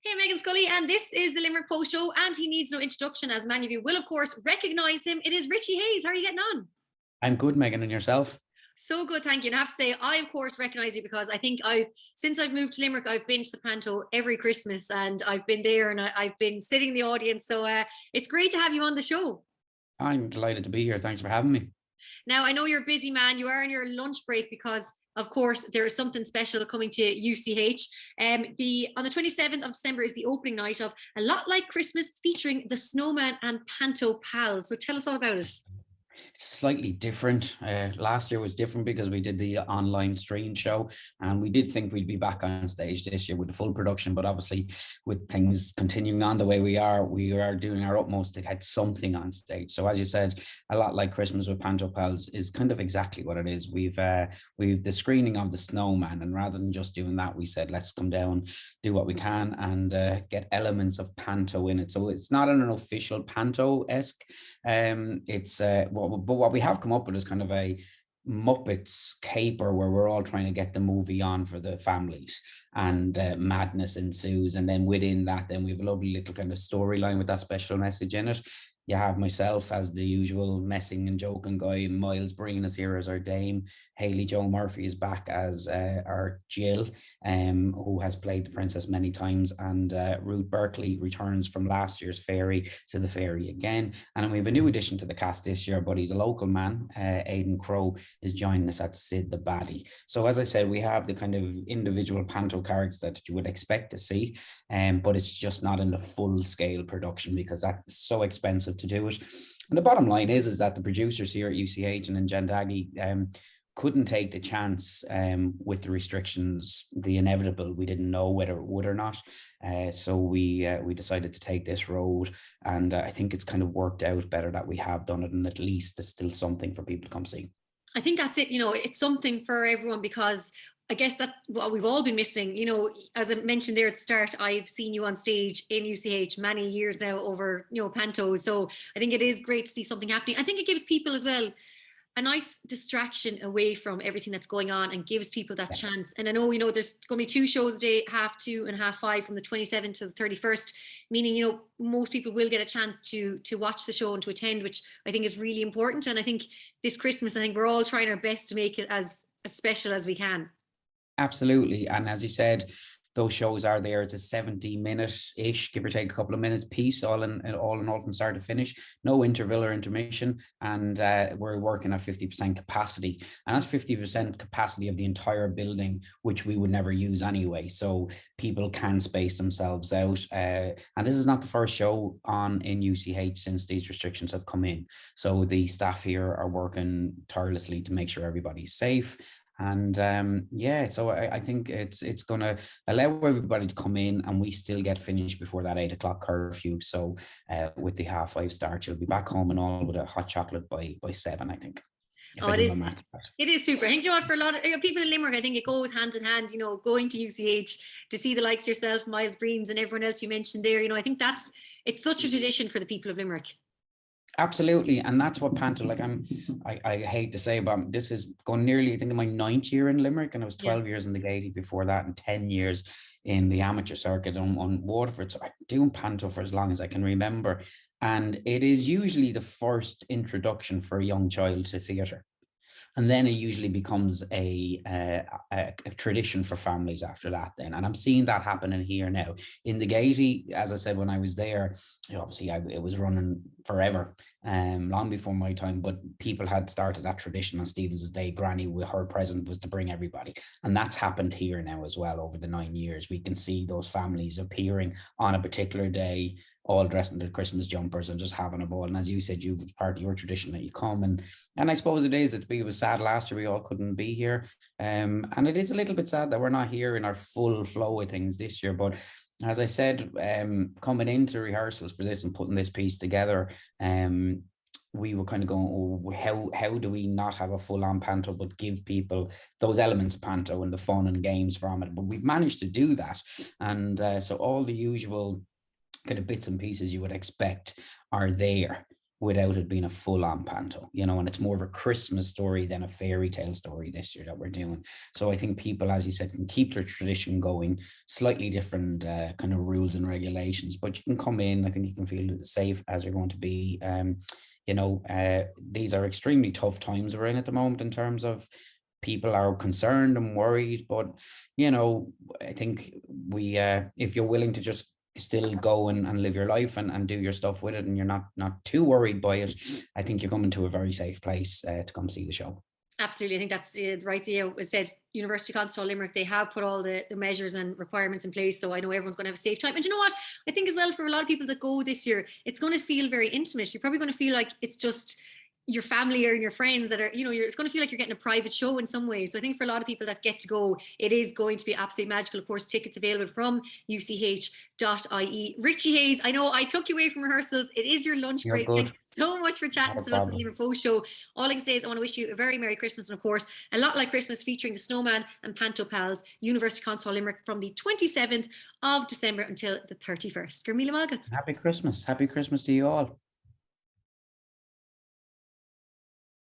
Hey, Meghann Scully, and this is the Limerick Post Show, and he needs no introduction, as many of you will, of course, recognise him. It is Richie Hayes. How are you getting on? I'm good, Meghann, and yourself? So good, thank you. And I have to say, I, of course, recognise you because I think since I've moved to Limerick, I've been to the Panto every Christmas, and I've been there and I've been sitting in the audience. So it's great to have you on the show. I'm delighted to be here. Thanks for having me. Now, I know you're a busy man. You are on your lunch break because, of course, there is something special coming to UCH. On the 27th of December is the opening night of A Lot Like Christmas, featuring the Snowman and Panto Pals. So tell us all about it. It's slightly different. Last year was different because we did the online stream show, and we did think we'd be back on stage this year with the full production. But obviously, with things continuing on the way we are doing our utmost to get something on stage. So as you said, A Lot Like Christmas with Panto Pals is kind of exactly what it is. We've the screening of the Snowman, and rather than just doing that, we said let's come down, do what we can, and get elements of panto in it. So it's not an official panto-esque. But what we have come up with is kind of a Muppets caper where we're all trying to get the movie on for the families, and madness ensues. And then within that, then we have a lovely little kind of storyline with that special message in it. You have myself as the usual messing and joking guy, Miles Breen is here as our dame. Hayley Jo Murphy is back as our Jill, who has played the princess many times, and Ruth Berkeley returns from last year's fairy to the fairy again. And we have a new addition to the cast this year, but he's a local man. Aidan Crowe is joining us at Sid the Baddie. So as I said, we have the kind of individual panto characters that you would expect to see, but it's just not in the full scale production because that's so expensive to do it. And the bottom line is that the producers here at UCH and in Jandagi couldn't take the chance with the restrictions, the inevitable. We didn't know whether it would or not. So we decided to take this road, and I think it's kind of worked out better that we have done it, and at least there's still something for people to come see. I think that's it. It's something for everyone, because I guess that's what we've all been missing. As I mentioned there at the start, I've seen you on stage in UCH many years now over, Panto. So I think it is great to see something happening. I think it gives people as well a nice distraction away from everything that's going on, and gives people that chance. And I know, there's going to be 2 shows a day, 2:30 and 5:30, from the 27th to the 31st, meaning, most people will get a chance to watch the show and to attend, which I think is really important. And I think this Christmas, I think we're all trying our best to make it as special as we can. Absolutely. And as you said, those shows are there. It's a 70-minute-ish, give or take a couple of minutes piece, all in all from start to finish. No interval or intermission. And we're working at 50% capacity. And that's 50% capacity of the entire building, which we would never use anyway. So people can space themselves out. And this is not the first show on in UCH since these restrictions have come in. So the staff here are working tirelessly to make sure everybody's safe. And so I think it's going to allow everybody to come in, and we still get finished before that 8 o'clock curfew. So with the 5:30 start, you'll be back home and all with a hot chocolate by 7, I think. It is super. I think, for a lot of people in Limerick, I think it goes hand in hand, going to UCH to see the likes of yourself, Miles Breens, and everyone else you mentioned there. I think it's such a tradition for the people of Limerick. Absolutely. And that's what Panto, I hate to say, but this is going nearly, I think, in my 9th year in Limerick, and I was 12 years in the Gaiety before that, and 10 years in the amateur circuit on Waterford. So I'm doing Panto for as long as I can remember. And it is usually the first introduction for a young child to theatre. And then it usually becomes a tradition for families after that then. And I'm seeing that happening here now. In the Gaiety, as I said, when I was there, obviously it was running forever, long before my time, but people had started that tradition on Stephen's Day. Granny, with her present, was to bring everybody. And that's happened here now as well over the 9 years. We can see those families appearing on a particular day, all dressed in their Christmas jumpers and just having a ball. And as you said, you've part of your tradition that you come, and I suppose it was sad last year we all couldn't be here. And it is a little bit sad that we're not here in our full flow of things this year. But as I said, coming into rehearsals for this and putting this piece together, we were kind of going, how do we not have a full-on panto but give people those elements of panto and the fun and games from it? But we've managed to do that. And so all the usual kind of bits and pieces you would expect are there. without it being a full-on panto, you know, and it's more of a Christmas story than a fairy tale story this year that we're doing. So I think people, as you said, can keep their tradition going, slightly different kind of rules and regulations, but you can come in, I think you can feel safe as you're going to be. You know, these are extremely tough times we're in at the moment in terms of people are concerned and worried, but you know, I think we if you're willing to just still go and live your life and do your stuff with it, and you're not too worried by it, I think you're coming to a very safe place to come see the show. Absolutely. I think that's right. As said, University College Limerick, they have put all the measures and requirements in place. So I know everyone's going to have a safe time. And you know what? I think as well, for a lot of people that go this year, it's going to feel very intimate. You're probably going to feel like it's just your family or your friends that are, you know, it's going to feel like you're getting a private show in some ways. So I think for a lot of people that get to go, it is going to be absolutely magical. Of course, tickets available from UCH.ie. Richie Hayes, I know I took you away from rehearsals. It is your lunch break. Thank you so much for chatting to us at the Limerick Post Show. All I can say is I want to wish you a very Merry Christmas, and of course, a lot like Christmas, featuring the Snowman and Panto Pals, University College Limerick, from the 27th of December until the 31st. Gurmila Magat. Happy Christmas. Happy Christmas to you all.